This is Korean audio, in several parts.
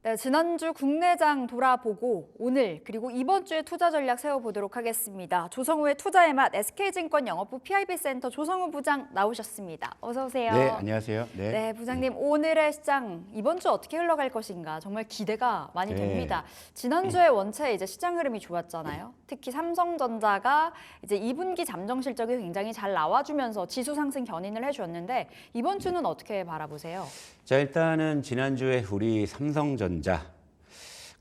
네, 지난주 국내장 돌아보고 오늘 그리고 이번 주에 투자 전략 세워보도록 하겠습니다. 조성우의 투자의 맛 SK증권 영업부 PIB센터 조성우 부장 나오셨습니다. 어서 오세요. 네, 안녕하세요. 네, 부장님 오늘의 시장 이번 주 어떻게 흘러갈 것인가 정말 기대가 많이 됩니다. 지난주에 원체 이제 시장 흐름이 좋았잖아요. 특히 삼성전자가 이제 2분기 잠정 실적이 굉장히 잘 나와주면서 지수 상승 견인을 해주었는데 이번 주는 어떻게 바라보세요? 자, 일단은 지난주에 우리 삼성전자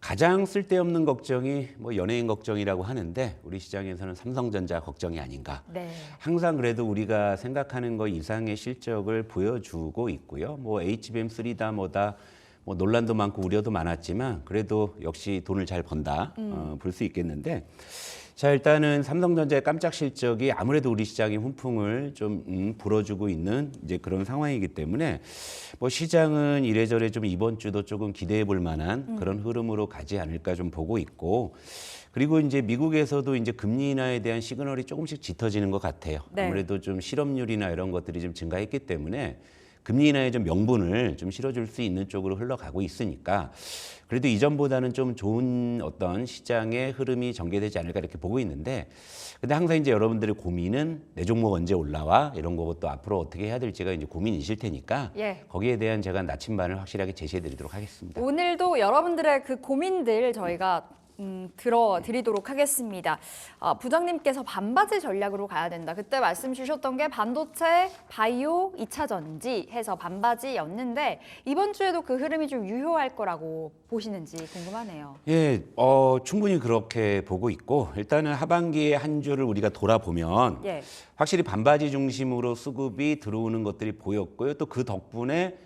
가장 쓸데없는 걱정이 뭐 연예인 걱정이라고 하는데 우리 시장에서는 삼성전자 걱정이 아닌가. 네. 항상 그래도 우리가 생각하는 것 이상의 실적을 보여주고 있고요. 뭐 HBM3다 뭐다 뭐 논란도 많고 우려도 많았지만 그래도 역시 돈을 잘 번다 볼 수 있겠는데 자 일단은 삼성전자의 깜짝 실적이 아무래도 우리 시장의 훈풍을 좀 불어주고 있는 이제 그런 상황이기 때문에 뭐 시장은 이래저래 좀 이번 주도 조금 기대해 볼 만한 그런 흐름으로 가지 않을까 좀 보고 있고 그리고 이제 미국에서도 이제 금리 인하에 대한 시그널이 조금씩 짙어지는 것 같아요. 네. 아무래도 좀 실업률이나 이런 것들이 좀 증가했기 때문에 금리 인하의 좀 명분을 좀 실어줄 수 있는 쪽으로 흘러가고 있으니까 그래도 이전보다는 좀 좋은 어떤 시장의 흐름이 전개되지 않을까 이렇게 보고 있는데 근데 항상 이제 여러분들의 고민은 내 종목 언제 올라와 이런 거또 앞으로 어떻게 해야 될지가 이제 고민이실 테니까 예. 거기에 대한 제가 나침반을 확실하게 제시해 드리도록 하겠습니다. 오늘도 여러분들의 그 고민들 저희가 들어드리도록 하겠습니다. 부장님께서 반바지 전략으로 가야 된다. 그때 말씀 주셨던 게 반도체, 바이오, 2차 전지 해서 반바지였는데 이번 주에도 그 흐름이 좀 유효할 거라고 보시는지 궁금하네요. 예, 충분히 그렇게 보고 있고 일단은 하반기의 한 주를 우리가 돌아보면 예. 확실히 반바지 중심으로 수급이 들어오는 것들이 보였고요. 또 그 덕분에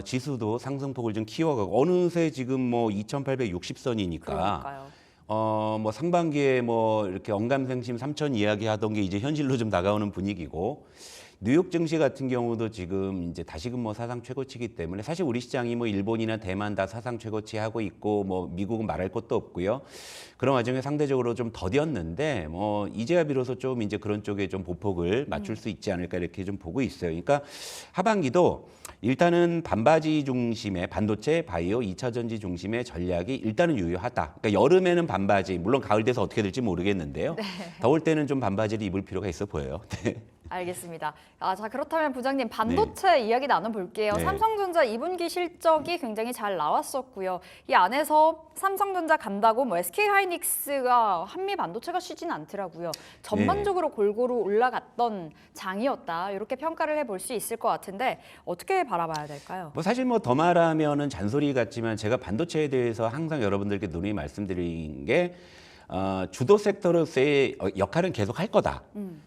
지수도 상승폭을 좀 키워가고 어느새 지금 뭐 2,860선이니까 그러니까요. 뭐 상반기에 뭐 이렇게 언감생심 3천 이야기하던 게 이제 현실로 좀 다가오는 분위기고 뉴욕 증시 같은 경우도 지금 이제 다시금 뭐 사상 최고치이기 때문에 사실 우리 시장이 뭐 일본이나 대만 다 사상 최고치 하고 있고 뭐 미국은 말할 것도 없고요. 그런 와중에 상대적으로 좀 더뎠는데 뭐 이제야 비로소 좀 이제 그런 쪽에 좀 보폭을 맞출 수 있지 않을까 이렇게 좀 보고 있어요. 그러니까 하반기도 일단은 반바지 중심의 반도체, 바이오, 2차 전지 중심의 전략이 일단은 유효하다. 그러니까 여름에는 반바지, 물론 가을 돼서 어떻게 될지 모르겠는데요. 더울 때는 좀 반바지를 입을 필요가 있어 보여요. 네. 알겠습니다. 자 그렇다면 부장님 반도체 이야기 나눠볼게요. 네. 삼성전자 2분기 실적이 굉장히 잘 나왔었고요. 이 안에서 삼성전자 간다고 뭐 SK하이닉스가 한미 반도체가 쉬진 않더라고요. 전반적으로 골고루 올라갔던 장이었다. 이렇게 평가를 해볼 수 있을 것 같은데 어떻게 바라봐야 될까요? 뭐 사실 뭐 더 말하면은 잔소리 같지만 제가 반도체에 대해서 항상 여러분들께 누누이 말씀드린 게 주도 섹터로서의 역할은 계속 할 거다.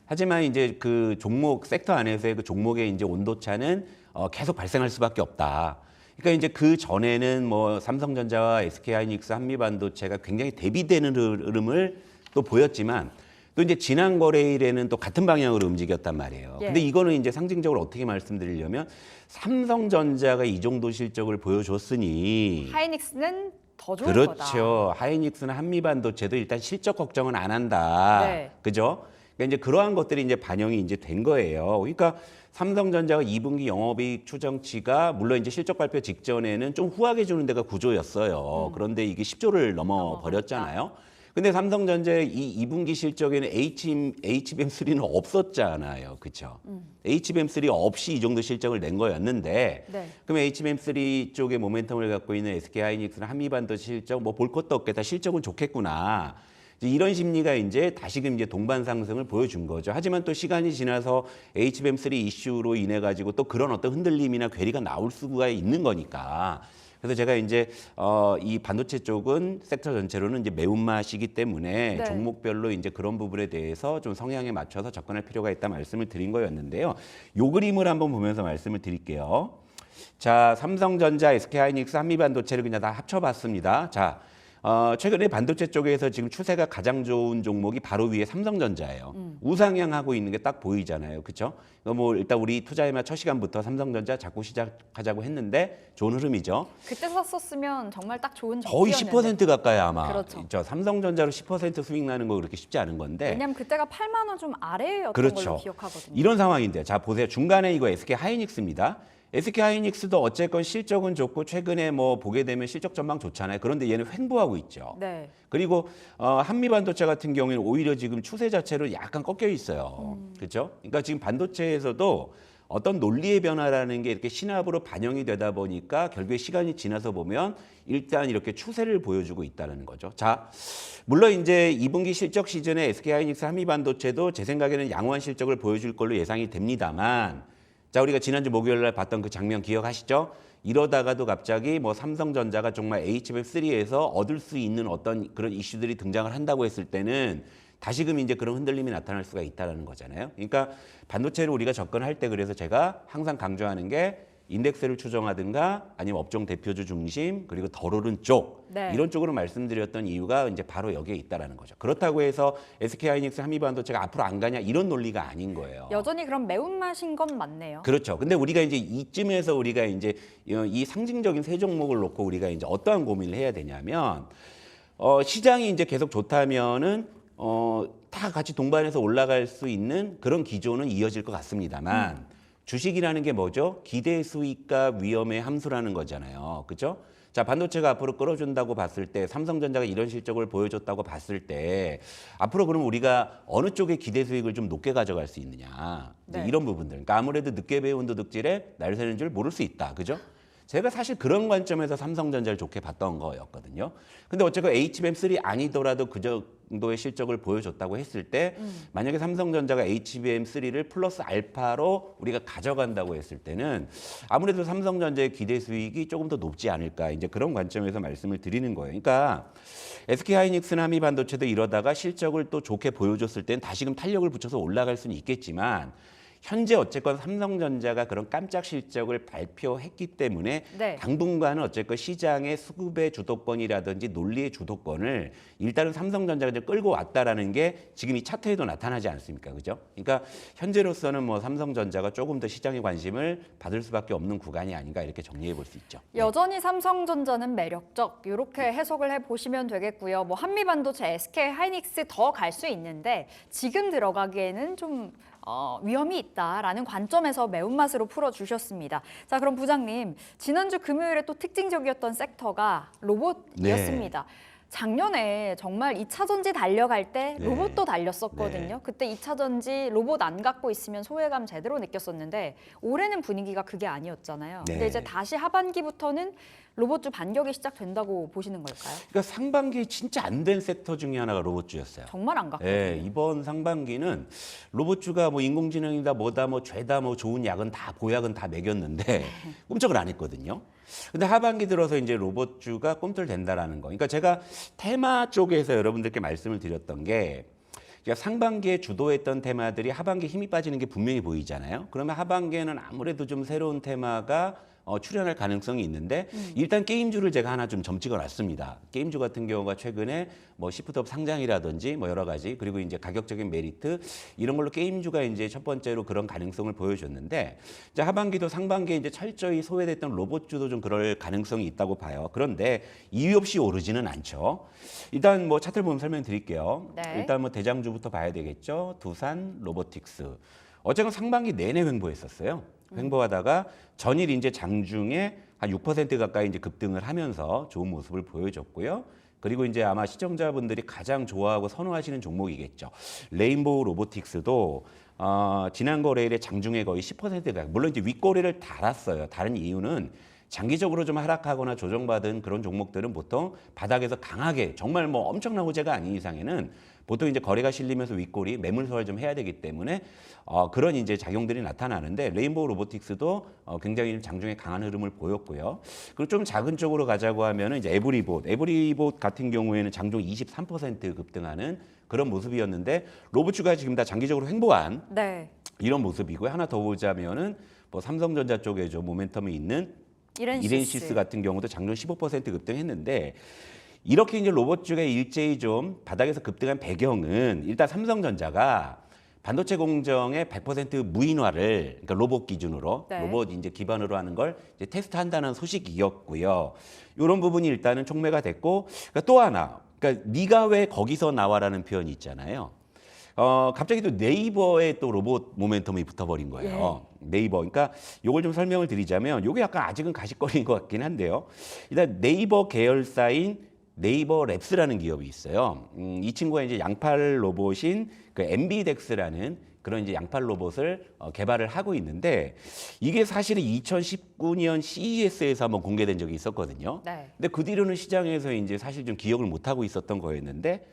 하지만 이제 그 종목 섹터 안에서의 그 종목의 이제 온도차는 계속 발생할 수밖에 없다. 그러니까 이제 그 전에는 뭐 삼성전자와 SK하이닉스, 한미반도체가 굉장히 대비되는 흐름을 또 보였지만 또 이제 지난 거래일에는 또 같은 방향으로 움직였단 말이에요. 예. 근데 이거는 이제 상징적으로 어떻게 말씀드리려면 삼성전자가 이 정도 실적을 보여줬으니 하이닉스는 더 좋은 그렇죠. 거다. 하이닉스나 한미반도체도 일단 실적 걱정은 안 한다. 네. 그죠? 그러니까 이제 그러한 것들이 이제 반영이 이제 된 거예요. 그러니까 삼성전자가 2분기 영업이익 추정치가 물론 이제 실적 발표 직전에는 좀 후하게 주는 데가 구조였어요. 그런데 이게 10조를 넘어 버렸잖아요. 근데 삼성전자의 이 2분기 실적에는 HBM3는 없었잖아요. 그렇죠? HBM3 없이 이 정도 실적을 낸 거였는데 네. 그럼 HBM3 쪽의 모멘텀을 갖고 있는 SK하이닉스나 한미반도체 실적 뭐 볼 것도 없겠다. 실적은 좋겠구나. 이제 이런 심리가 이제 다시금 이제 동반 상승을 보여준 거죠. 하지만 또 시간이 지나서 HBM3 이슈로 인해 가지고 또 그런 어떤 흔들림이나 괴리가 나올 수가 있는 거니까. 그래서 제가 이제 이 반도체 쪽은 섹터 전체로는 이제 매운맛이기 때문에 네. 종목별로 이제 그런 부분에 대해서 좀 성향에 맞춰서 접근할 필요가 있다 말씀을 드린 거였는데요. 요 그림을 한번 보면서 말씀을 드릴게요. 자, 삼성전자, SK하이닉스, 한미반도체를 그냥 다 합쳐봤습니다. 자, 최근에 반도체 쪽에서 지금 추세가 가장 좋은 종목이 바로 위에 삼성전자예요. 우상향하고 있는 게 딱 보이잖아요. 그렇죠? 뭐 일단 우리 투자에만 첫 시간부터 삼성전자 잡고 시작하자고 했는데 좋은 흐름이죠. 그때 샀었으면 정말 딱 좋은 거의 적기였는데. 10% 가까이 아마. 그렇죠. 저 삼성전자로 10% 수익 나는 거 그렇게 쉽지 않은 건데. 왜냐면 그때가 8만 원 좀 아래였던 그렇죠. 걸로 기억하거든요. 이런 상황인데 자 보세요. 중간에 이거 SK 하이닉스입니다. SK하이닉스도 어쨌건 실적은 좋고 최근에 뭐 보게 되면 실적 전망 좋잖아요. 그런데 얘는 횡보하고 있죠. 네. 그리고 한미반도체 같은 경우에는 오히려 지금 추세 자체로 약간 꺾여 있어요. 그렇죠? 그러니까 지금 반도체에서도 어떤 논리의 변화라는 게 이렇게 신압으로 반영이 되다 보니까 결국에 시간이 지나서 보면 일단 이렇게 추세를 보여주고 있다는 거죠. 자, 물론 이제 2분기 실적 시즌에 SK하이닉스 한미반도체도 제 생각에는 양호한 실적을 보여줄 걸로 예상이 됩니다만, 자, 우리가 지난주 목요일 날 봤던 그 장면 기억하시죠? 이러다가도 갑자기 뭐 삼성전자가 정말 HBM3에서 얻을 수 있는 어떤 그런 이슈들이 등장을 한다고 했을 때는 다시금 이제 그런 흔들림이 나타날 수가 있다는 거잖아요. 그러니까 반도체를 우리가 접근할 때 그래서 제가 항상 강조하는 게 인덱스를 추정하든가 아니면 업종 대표주 중심 그리고 덜 오른 쪽 네. 이런 쪽으로 말씀드렸던 이유가 이제 바로 여기에 있다라는 거죠. 그렇다고 해서 SK하이닉스 한미반도체가 앞으로 안 가냐 이런 논리가 아닌 거예요. 여전히 그럼 매운맛인 건 맞네요. 그렇죠. 근데 우리가 이제 이쯤에서 우리가 이제 이 상징적인 세 종목을 놓고 우리가 이제 어떠한 고민을 해야 되냐면 시장이 이제 계속 좋다면은 다 같이 동반해서 올라갈 수 있는 그런 기조는 이어질 것 같습니다만 주식이라는 게 뭐죠? 기대 수익과 위험의 함수라는 거잖아요. 그렇죠? 자, 반도체가 앞으로 끌어준다고 봤을 때 삼성전자가 이런 실적을 보여줬다고 봤을 때 앞으로 그럼 우리가 어느 쪽에 기대 수익을 좀 높게 가져갈 수 있느냐. 이제 네. 이런 부분들. 그러니까 아무래도 늦게 배운 도둑질에 날 새는 줄 모를 수 있다. 그죠? 제가 사실 그런 관점에서 삼성전자를 좋게 봤던 거였거든요. 근데 어쨌건 HBM3 아니더라도 그 정도의 실적을 보여줬다고 했을 때 만약에 삼성전자가 HBM3를 플러스 알파로 우리가 가져간다고 했을 때는 아무래도 삼성전자의 기대 수익이 조금 더 높지 않을까 이제 그런 관점에서 말씀을 드리는 거예요. 그러니까 SK하이닉스나 한미반도체도 이러다가 실적을 또 좋게 보여줬을 때는 다시금 탄력을 붙여서 올라갈 수는 있겠지만 현재 어쨌건 삼성전자가 그런 깜짝 실적을 발표했기 때문에 네. 당분간은 어쨌건 시장의 수급의 주도권이라든지 논리의 주도권을 일단은 삼성전자가 이제 끌고 왔다라는 게 지금 이 차트에도 나타나지 않습니까? 그죠? 그러니까 현재로서는 뭐 삼성전자가 조금 더 시장의 관심을 받을 수밖에 없는 구간이 아닌가 이렇게 정리해 볼 수 있죠. 여전히 삼성전자는 매력적 이렇게 해석을 해보시면 되겠고요. 뭐 한미반도체, SK하이닉스 더 갈 수 있는데 지금 들어가기에는 좀 위험이 있다라는 관점에서 매운맛으로 풀어주셨습니다. 자, 그럼 부장님, 지난주 금요일에 또 특징적이었던 섹터가 로봇이었습니다. 작년에 정말 2차 전지 달려갈 때 네. 로봇도 달렸었거든요. 네. 그때 2차 전지 로봇 안 갖고 있으면 소외감 제대로 느꼈었는데 올해는 분위기가 그게 아니었잖아요. 네. 근데 이제 다시 하반기부터는 로봇주 반격이 시작된다고 보시는 걸까요? 그러니까 상반기에 진짜 안 된 섹터 중에 하나가 로봇주였어요. 정말 안 갖거든요. 예, 이번 상반기는 로봇주가 뭐 인공지능이다 뭐다 뭐 죄다 뭐 좋은 약은 다 보약은 다 먹였는데 꿈쩍을 안 했거든요. 근데 하반기 들어서 이제 로봇주가 꿈틀댄다라는 거. 그러니까 제가 테마 쪽에서 여러분들께 말씀을 드렸던 게 그러니까 상반기에 주도했던 테마들이 하반기에 힘이 빠지는 게 분명히 보이잖아요. 그러면 하반기에는 아무래도 좀 새로운 테마가 출연할 가능성이 있는데 일단 게임주를 제가 하나 좀 점 찍어놨습니다. 게임주 같은 경우가 최근에 뭐 시프트업 상장이라든지 뭐 여러 가지 그리고 이제 가격적인 메리트 이런 걸로 게임주가 이제 첫 번째로 그런 가능성을 보여줬는데 이제 하반기도 상반기에 이제 철저히 소외됐던 로봇주도 좀 그럴 가능성이 있다고 봐요. 그런데 이유 없이 오르지는 않죠. 일단 뭐 차트를 보면 설명드릴게요. 네. 일단 뭐 대장주부터 봐야 되겠죠. 두산 로보틱스. 어쨌든 상반기 내내 횡보했었어요. 횡보하다가 전일 이제 장중에 한 6% 가까이 이제 급등을 하면서 좋은 모습을 보여줬고요. 그리고 이제 아마 시청자분들이 가장 좋아하고 선호하시는 종목이겠죠. 레인보우 로보틱스도 지난 거래일에 장중에 거의 10%가 물론 이제 윗거래를 달았어요. 다른 이유는 장기적으로 좀 하락하거나 조정받은 그런 종목들은 보통 바닥에서 강하게 정말 뭐 엄청난 호재가 아닌 이상에는 보통 이제 거래가 실리면서 윗골이 매물 소화를 좀 해야 되기 때문에 그런 이제 작용들이 나타나는데 레인보우 로보틱스도 굉장히 장중에 강한 흐름을 보였고요. 그리고 좀 작은 쪽으로 가자고 하면은 이제 에브리봇 같은 경우에는 장중 23% 급등하는 그런 모습이었는데 로봇주가 지금 다 장기적으로 횡보한 네. 이런 모습이고요. 하나 더 보자면은 뭐 삼성전자 쪽에 좀 모멘텀이 있는 이렌시스 같은 경우도 장중 15% 급등했는데 이렇게 이제 로봇주가 일제히 좀 바닥에서 급등한 배경은 일단 삼성전자가 반도체 공정의 100% 무인화를 그러니까 로봇 기준으로 네. 로봇 이제 기반으로 하는 걸 이제 테스트한다는 소식이었고요. 이런 부분이 일단은 촉매가 됐고 그러니까 또 하나 그러니까 네가 왜 거기서 나와라는 표현이 있잖아요. 갑자기 또 네이버에 또 로봇 모멘텀이 붙어버린 거예요. 네이버. 그러니까 요걸 좀 설명을 드리자면 요게 약간 아직은 가십거리인 것 같긴 한데요. 일단 네이버 계열사인 네이버 랩스라는 기업이 있어요. 이 친구가 이제 양팔 로봇인 그 엠비덱스라는 그런 이제 양팔 로봇을 개발을 하고 있는데 이게 사실은 2019년 CES에서 한번 공개된 적이 있었거든요. 네. 근데 그 뒤로는 시장에서 이제 사실 좀 기억을 못 하고 있었던 거였는데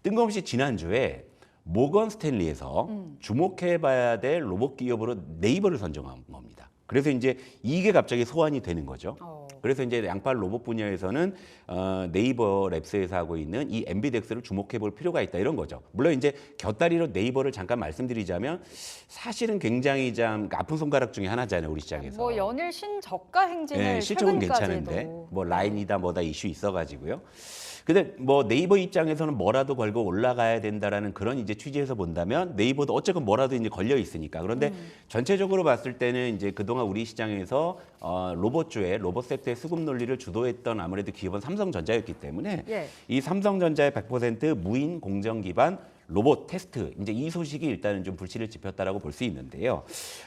뜬금없이 지난주에 모건 스탠리에서 주목해봐야 될 로봇 기업으로 네이버를 선정한 겁니다. 그래서 이제 이게 갑자기 소환이 되는 거죠. 그래서 이제 양팔 로봇 분야에서는 네이버 랩스에서 하고 있는 이 엠비덱스를 주목해 볼 필요가 있다 이런 거죠. 물론 이제 곁다리로 네이버를 잠깐 말씀드리자면 사실은 굉장히 좀 아픈 손가락 중에 하나잖아요, 우리 시장에서. 뭐 연일 신저가 행진을 네, 실적은 최근까지도. 괜찮은데 뭐 라인이다 뭐다 이슈 있어가지고요. 근데 뭐 네이버 입장에서는 뭐라도 걸고 올라가야 된다라는 그런 이제 취지에서 본다면 네이버도 어쨌건 뭐라도 이제 걸려 있으니까. 그런데 전체적으로 봤을 때는 이제 그동안 우리 시장에서 로봇주의 로봇 섹터의 수급 논리를 주도했던 아무래도 기업은 삼성전자였기 때문에 예. 이 삼성전자의 100% 무인 공정 기반 로봇 테스트 이제 이 소식이 일단은 좀 불씨를 지폈다라고 볼 수 있는데요.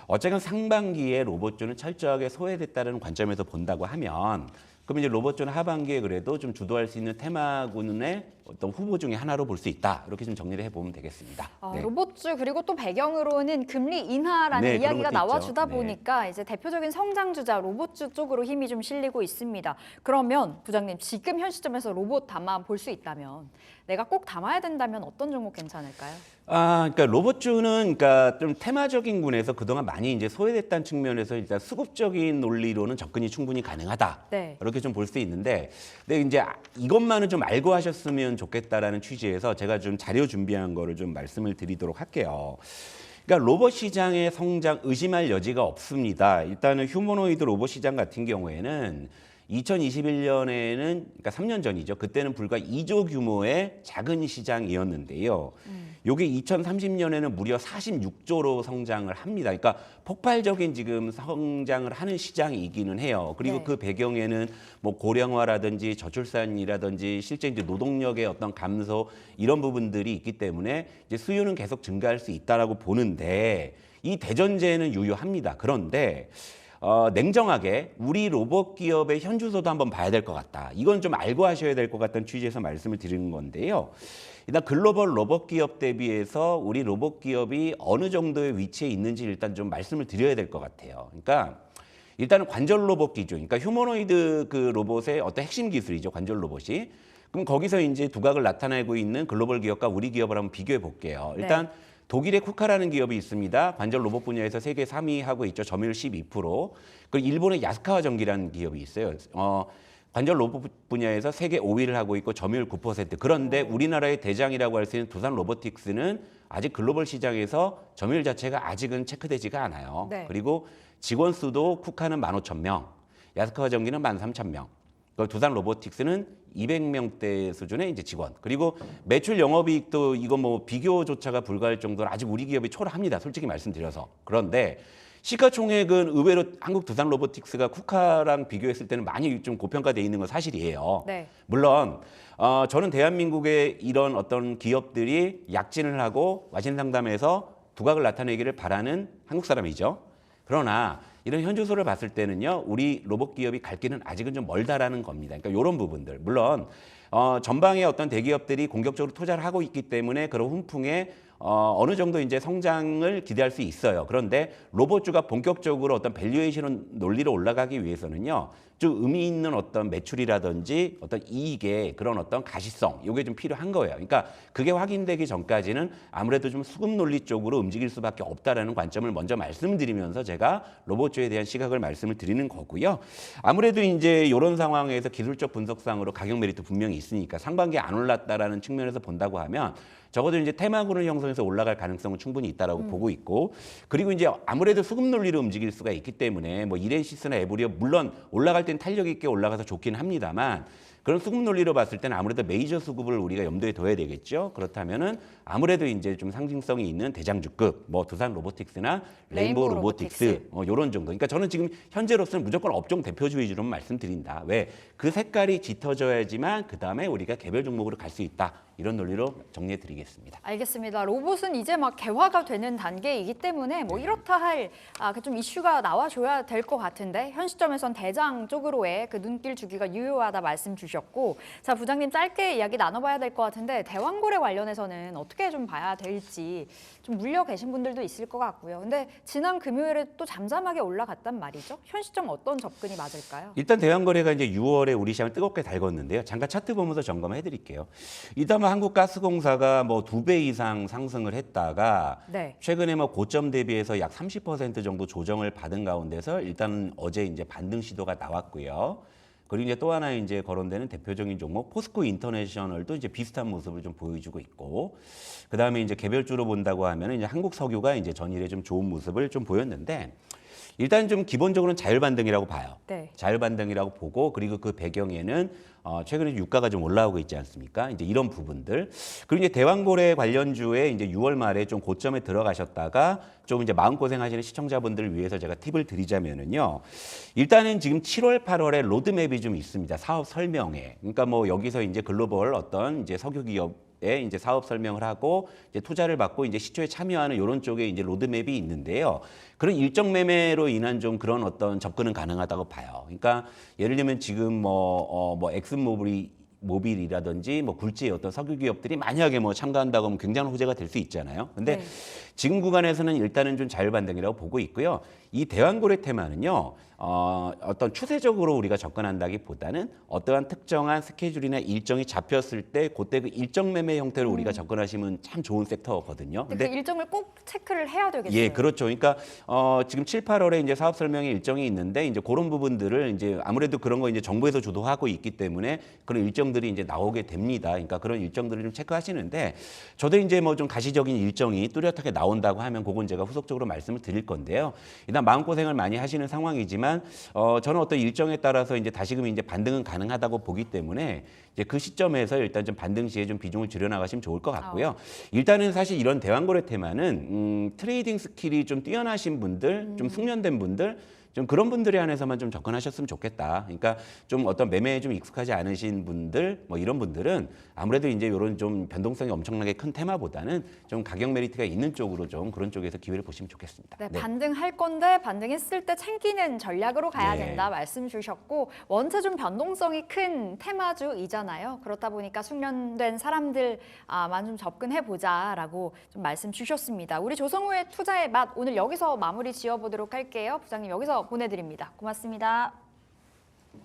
어쨌든 상반기에 로봇주는 철저하게 소외됐다는 관점에서 본다고 하면 그럼 이제 로봇주는 하반기에 그래도 좀 주도할 수 있는 테마군의 어떤 후보 중에 하나로 볼 수 있다. 이렇게 좀 정리를 해보면 되겠습니다. 네. 로봇주 그리고 또 배경으로는 금리 인하라는 네, 그런 이야기가 것도 나와주다 있죠. 네. 보니까 이제 대표적인 성장주자 로봇주 쪽으로 힘이 좀 실리고 있습니다. 그러면 부장님 지금 현 시점에서 로봇 담아 볼 수 있다면 내가 꼭 담아야 된다면 어떤 종목 괜찮을까요? 그러니까 로봇주는 그러니까 좀 테마적인 군에서 그동안 많이 이제 소외됐다는 측면에서 일단 수급적인 논리로는 접근이 충분히 가능하다. 네. 이렇게 좀 볼 수 있는데, 근데 이제 이것만은 좀 알고 하셨으면 좋겠다라는 취지에서 제가 좀 자료 준비한 거를 좀 말씀을 드리도록 할게요. 그러니까 로봇 시장의 성장 의심할 여지가 없습니다. 일단은 휴머노이드 로봇 시장 같은 경우에는 2021년에는 그러니까 3년 전이죠. 그때는 불과 2조 규모의 작은 시장이었는데요. 요게 2030년에는 무려 46조로 성장을 합니다. 그러니까 폭발적인 지금 성장을 하는 시장이기는 해요. 그리고 네. 그 배경에는 뭐 고령화라든지 저출산이라든지 실제 이제 노동력의 어떤 감소 이런 부분들이 있기 때문에 이제 수요는 계속 증가할 수 있다라고 보는데 이 대전제는 유효합니다. 그런데 냉정하게 우리 로봇 기업의 현주소도 한번 봐야 될 것 같다. 이건 좀 알고 하셔야 될 것 같다는 취지에서 말씀을 드리는 건데요. 일단 글로벌 로봇 기업 대비해서 우리 로봇 기업이 어느 정도의 위치에 있는지 일단 좀 말씀을 드려야 될 것 같아요. 그러니까 일단은 관절 로봇 기준, 그러니까 휴머노이드 그 로봇의 어떤 핵심 기술이죠. 관절 로봇이. 그럼 거기서 이제 두각을 나타내고 있는 글로벌 기업과 우리 기업을 한번 비교해 볼게요. 일단 독일의 쿠카라는 기업이 있습니다. 관절 로봇 분야에서 세계 3위 하고 있죠. 점유율 12%. 그리고 일본의 야스카와 전기라는 기업이 있어요. 관절 로봇 분야에서 세계 5위를 하고 있고 점유율 9%. 그런데 우리나라의 대장이라고 할 수 있는 두산 로보틱스는 아직 글로벌 시장에서 점유율 자체가 아직은 체크되지가 않아요. 네. 그리고 직원 수도 쿠카는 15,000명, 야스카와 전기는 13,000명. 두산 로보틱스는 200명대 수준의 이제 직원. 그리고 매출 영업이익도 이거 뭐 비교조차가 불가할 정도로 아직 우리 기업이 초라합니다. 솔직히 말씀드려서. 그런데 시가총액은 의외로 한국 두산 로보틱스가 쿠카랑 비교했을 때는 많이 좀 고평가돼 있는 건 사실이에요. 네. 물론 저는 대한민국의 이런 어떤 기업들이 약진을 하고 와신 상담에서 두각을 나타내기를 바라는 한국 사람이죠. 그러나 이런 현주소를 봤을 때는요, 우리 로봇 기업이 갈 길은 아직은 좀 멀다라는 겁니다. 그러니까 이런 부분들. 물론 전방에 어떤 대기업들이 공격적으로 투자를 하고 있기 때문에 그런 훈풍에 어느 정도 이제 성장을 기대할 수 있어요. 그런데 로봇주가 본격적으로 어떤 밸류에이션 논리로 올라가기 위해서는요, 좀 의미 있는 어떤 매출이라든지 어떤 이익의 그런 어떤 가시성, 이게 좀 필요한 거예요. 그러니까 그게 확인되기 전까지는 아무래도 좀 수급 논리 쪽으로 움직일 수밖에 없다라는 관점을 먼저 말씀드리면서 제가 로봇주에 대한 시각을 말씀을 드리는 거고요. 아무래도 이제 이런 상황에서 기술적 분석상으로 가격 메리트 분명히 있으니까 상반기에 안 올랐다라는 측면에서 본다고 하면 적어도 이제 테마군을 형성해서 올라갈 가능성은 충분히 있다라고 보고 있고, 그리고 이제 아무래도 수급 논리로 움직일 수가 있기 때문에 뭐 이렌시스나 에브리어 물론 올라갈 땐 탄력 있게 올라가서 좋긴 합니다만 그런 수급 논리로 봤을 때는 아무래도 메이저 수급을 우리가 염두에 둬야 되겠죠. 그렇다면은 아무래도 이제 좀 상징성이 있는 대장주급, 뭐 두산 로보틱스나 레인보우 로보틱스, 이런 정도. 그러니까 저는 지금 현재로서는 무조건 업종 대표주 위주로 말씀드린다. 왜? 그 색깔이 짙어져야지만 그 다음에 우리가 개별 종목으로 갈 수 있다. 이런 논리로 정리해 드리겠습니다. 알겠습니다. 로봇은 이제 막 개화가 되는 단계이기 때문에 뭐 이렇다 할 좀 이슈가 나와줘야 될 것 같은데 현 시점에선 대장 쪽으로의 그 눈길 주기가 유효하다 말씀 주셨고, 자 부장님 짧게 이야기 나눠봐야 될 것 같은데 대왕고래 관련해서는 어떻게 좀 봐야 될지 좀 물려 계신 분들도 있을 것 같고요. 근데 지난 금요일에 또 잠잠하게 올라갔단 말이죠. 현 시점 어떤 접근이 맞을까요? 일단 대왕거래가 이제 6월에 우리 시장을 뜨겁게 달궜는데요. 잠깐 차트 보면서 점검해 드릴게요. 일단 뭐 한국가스공사가 뭐 2배 이상 상승을 했다가 네. 최근에 뭐 고점 대비해서 약 30% 정도 조정을 받은 가운데서 일단 어제 이제 반등 시도가 나왔고요. 그리고 이제 또 하나 이제 거론되는 대표적인 종목 포스코 인터내셔널도 이제 비슷한 모습을 좀 보여주고 있고, 그 다음에 이제 개별주로 본다고 하면 이제 한국석유가 이제 전일에 좀 좋은 모습을 좀 보였는데, 일단 좀 기본적으로는 자율 반등이라고 봐요. 네. 자율 반등이라고 보고, 그리고 그 배경에는 최근에 유가가 좀 올라오고 있지 않습니까? 이제 이런 부분들. 그리고 이제 대왕고래 관련주에 이제 6월 말에 좀 고점에 들어가셨다가 좀 이제 마음고생하시는 시청자분들을 위해서 제가 팁을 드리자면은요. 일단은 지금 7월, 8월에 로드맵이 좀 있습니다. 사업 설명회. 그러니까 뭐 여기서 이제 글로벌 어떤 이제 석유 기업에 이제 사업 설명을 하고 이제 투자를 받고 이제 시초에 참여하는 이런 쪽에 이제 로드맵이 있는데요. 그런 일정 매매로 인한 좀 그런 어떤 접근은 가능하다고 봐요. 그러니까 예를 들면 지금 뭐 엑슨모빌이라든지 뭐 굴지의 어떤 석유 기업들이 만약에 뭐 참가한다고 하면 굉장한 호재가 될 수 있잖아요. 근데 네. 지금 구간에서는 일단은 좀 자율 반등이라고 보고 있고요. 이 대왕고래 테마는요. 어떤 추세적으로 우리가 접근한다기보다는 어떠한 특정한 스케줄이나 일정이 잡혔을 때 그때 그 일정 매매 형태로 우리가 접근하시면 참 좋은 섹터거든요. 근데 그 일정을 꼭 체크를 해야 되겠어요. 예, 그렇죠. 그러니까 지금 7, 8월에 이제 사업 설명회 일정이 있는데 이제 그런 부분들을 이제 아무래도 그런 거 이제 정부에서 주도하고 있기 때문에 그런 일정들이 이제 나오게 됩니다. 그러니까 그런 일정들을 좀 체크하시는데, 저도 이제 뭐 좀 가시적인 일정이 뚜렷하게 나온다고 하면 그건 제가 후속적으로 말씀을 드릴 건데요. 일단 마음고생을 많이 하시는 상황이지만 저는 어떤 일정에 따라서 이제 다시금 이제 반등은 가능하다고 보기 때문에 이제 그 시점에서 일단 좀 반등 시에 좀 비중을 줄여나가시면 좋을 것 같고요. 일단은 사실 이런 대왕거래 테마는 트레이딩 스킬이 좀 뛰어나신 분들, 좀 숙련된 분들, 좀 그런 분들에 한해서만 좀 접근하셨으면 좋겠다. 그러니까 좀 어떤 매매에 좀 익숙하지 않으신 분들, 뭐 이런 분들은 아무래도 이제 이런 좀 변동성이 엄청나게 큰 테마보다는 좀 가격 메리트가 있는 쪽으로 좀 그런 쪽에서 기회를 보시면 좋겠습니다. 네, 반등할 건데 반등했을 때 챙기는 전략으로 가야 네. 된다 말씀 주셨고, 원체 좀 변동성이 큰 테마주이잖아요. 그렇다 보니까 숙련된 사람들만 좀 접근해 보자라고 좀 말씀 주셨습니다. 우리 조성우의 투자의 맛 오늘 여기서 마무리 지어보도록 할게요. 부장님 여기서 보내드립니다. 고맙습니다.